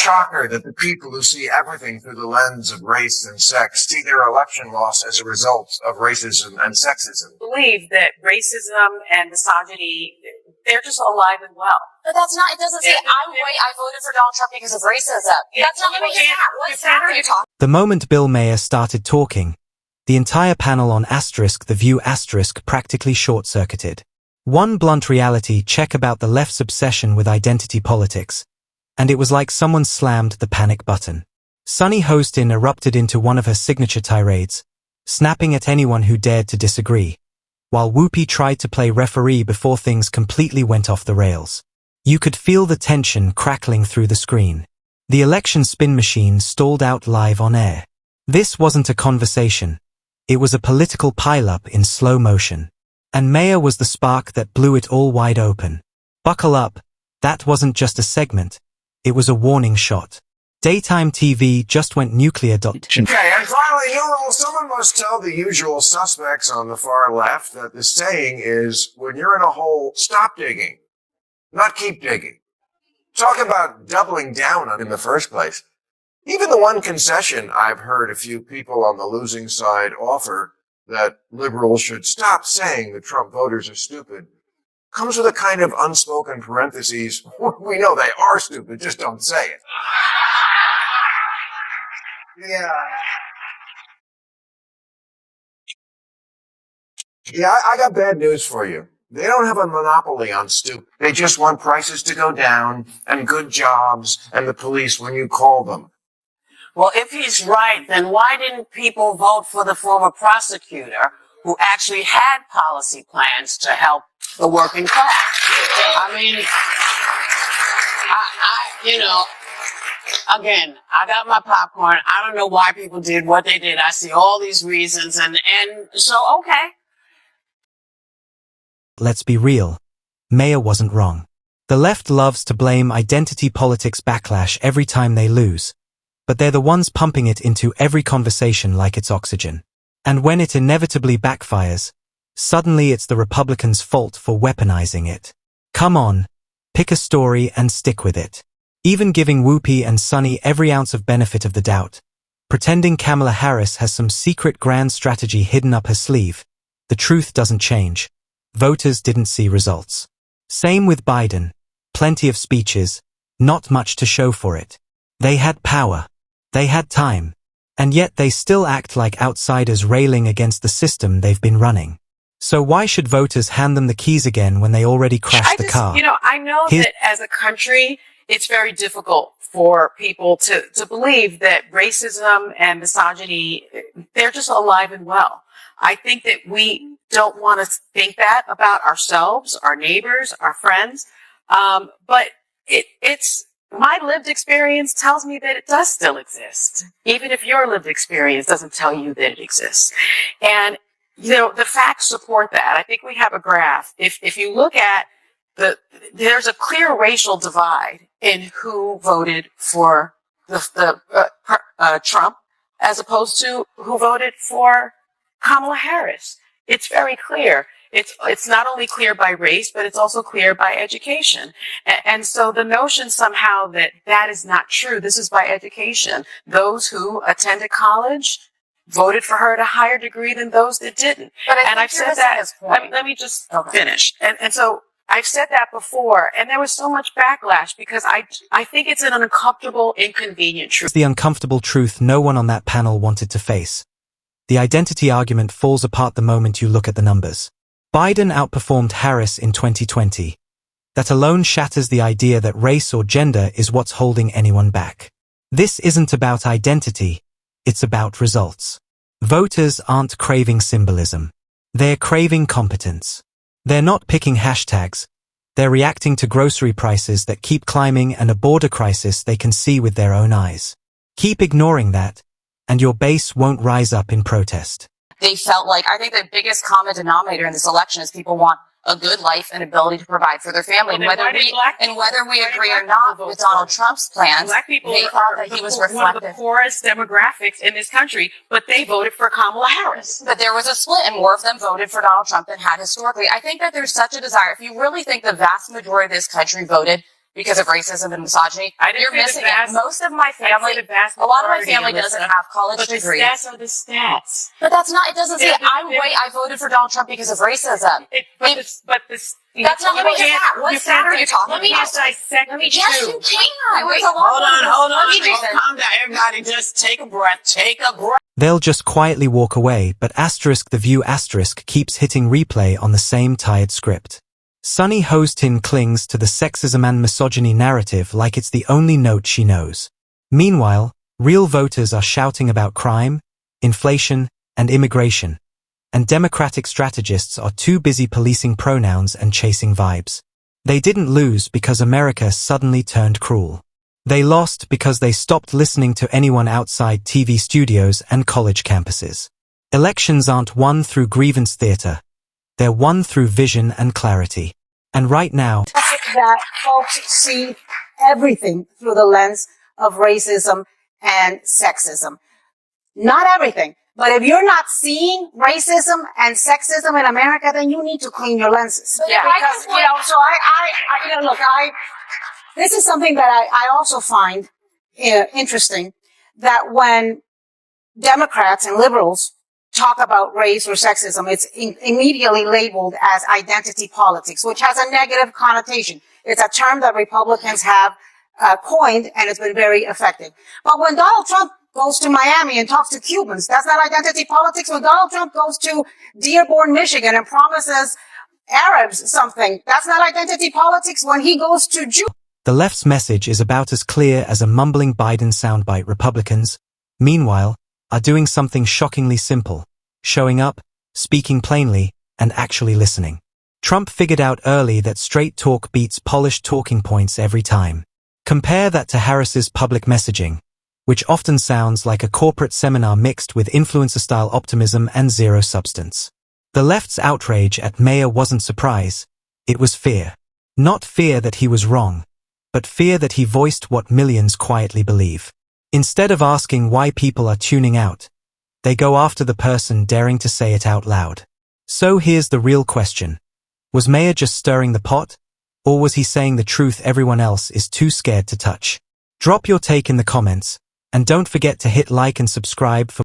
shocker that the people who see everything through the lens of race and sex see their election loss as a result of racism and sexism. Believe that racism and misogyny, they're just alive and well. But that's not, it doesn't say, I voted for Donald Trump because of racism. That's not what it is. What stat are you talking? The moment Bill Maher started talking, the entire panel on the View practically short-circuited. One blunt reality check about the left's obsession with identity politics, and it was like someone slammed the panic button. Sunny Hostin erupted into one of her signature tirades, snapping at anyone who dared to disagree, while Whoopi tried to play referee before things completely went off the rails. You could feel the tension crackling through the screen. The election spin machine stalled out live on air. This wasn't a conversation. It was a political pileup in slow motion. And Maher was the spark that blew it all wide open. Buckle up, that wasn't just a segment. It was a warning shot. Daytime TV just went nuclear. Okay, and finally, someone must tell the usual suspects on the far left that the saying is, when you're in a hole, stop digging, not keep digging. Talk about doubling down on in the first place. Even the one concession I've heard a few people on the losing side offer, that liberals should stop saying that Trump voters are stupid, comes with a kind of unspoken parentheses. We know they are stupid, just don't say it. Yeah, I got bad news for you. They don't have a monopoly on stupid. They just want prices to go down and good jobs and the police when you call them. Well, if he's right, then why didn't people vote for the former prosecutor who actually had policy plans to help the working class? I mean, again, I got my popcorn. I don't know why people did what they did. I see all these reasons, and so, okay. Let's be real. Maher wasn't wrong. The left loves to blame identity politics backlash every time they lose. But they're the ones pumping it into every conversation like it's oxygen. And when it inevitably backfires, suddenly it's the Republicans' fault for weaponizing it. Come on, pick a story and stick with it. Even giving Whoopi and Sunny every ounce of benefit of the doubt, pretending Kamala Harris has some secret grand strategy hidden up her sleeve, the truth doesn't change. Voters didn't see results. Same with Biden. Plenty of speeches, not much to show for it. They had power. They had time. And yet they still act like outsiders railing against the system they've been running. So why should voters hand them the keys again when they already crashed the car? I know that as a country, it's very difficult for people to believe that racism and misogyny, they're just alive and well. I think that we don't want to think that about ourselves, our neighbors, our friends. But it's my lived experience tells me that it does still exist, even if your lived experience doesn't tell you that it exists. And, the facts support that. I think we have a graph. If you look at there's a clear racial divide in who voted for Trump as opposed to who voted for Kamala Harris. It's very clear. It's not only clear by race, but it's also clear by education. And so the notion somehow that is not true. This is by education. Those who attended college voted for her at a higher degree than those that didn't. And I've said that. Let me just finish. And so I've said that before, and there was so much backlash because I think it's an uncomfortable, inconvenient truth. It's the uncomfortable truth no one on that panel wanted to face. The identity argument falls apart the moment you look at the numbers. Biden outperformed Harris in 2020. That alone shatters the idea that race or gender is what's holding anyone back. This isn't about identity, it's about results. Voters aren't craving symbolism. They're craving competence. They're not picking hashtags. They're reacting to grocery prices that keep climbing and a border crisis they can see with their own eyes. Keep ignoring that, and your base won't rise up in protest. They felt like, I think the biggest common denominator in this election is people want a good life and ability to provide for their family. And whether we agree or not with Donald Trump's plans, they thought that he was reflective. One of the poorest demographics in this country, but they voted for Kamala Harris. But there was a split, and more of them voted for Donald Trump than had historically. I think that there's such a desire. If you really think the vast majority of this country voted because of racism and misogyny, you're missing it. Most of my a family, a lot of my family doesn't have college but degrees. The stats are the stats. But that's not, it doesn't say I voted for Donald Trump because of racism. That's not what what stat are you talking about? Yes, you can. Hold on. Calm down. Everybody just take a breath. They'll just quietly walk away, but asterisk the view asterisk keeps hitting replay on the same tired script. Sunny Hostin clings to the sexism and misogyny narrative like it's the only note she knows. Meanwhile, real voters are shouting about crime, inflation, and immigration, and Democratic strategists are too busy policing pronouns and chasing vibes. They didn't lose because America suddenly turned cruel. They lost because they stopped listening to anyone outside TV studios and college campuses. Elections aren't won through grievance theater. They're won through vision and clarity. And right now, that folks see everything through the lens of racism and sexism. Not everything. But if you're not seeing racism and sexism in America, then you need to clean your lenses. Yeah. Because, this is something that I also find interesting, that when Democrats and liberals talk about race or sexism, it's immediately labeled as identity politics, which has a negative connotation. It's a term that Republicans have coined, and it's been very effective. But when Donald Trump goes to Miami and talks to Cubans, that's not identity politics. When Donald Trump goes to Dearborn, Michigan and promises Arabs something, that's not identity politics. When he goes to Jews. the left's message is about as clear as a mumbling Biden soundbite. Republicans, meanwhile, are doing something shockingly simple: showing up, speaking plainly, and actually listening. Trump figured out early that straight talk beats polished talking points every time. Compare that to Harris's public messaging, which often sounds like a corporate seminar mixed with influencer-style optimism and zero substance. The left's outrage at Maher wasn't surprise, it was fear. Not fear that he was wrong, but fear that he voiced what millions quietly believe. Instead of asking why people are tuning out, they go after the person daring to say it out loud. So here's the real question. Was Maher just stirring the pot? Or was he saying the truth everyone else is too scared to touch? Drop your take in the comments, and don't forget to hit like and subscribe for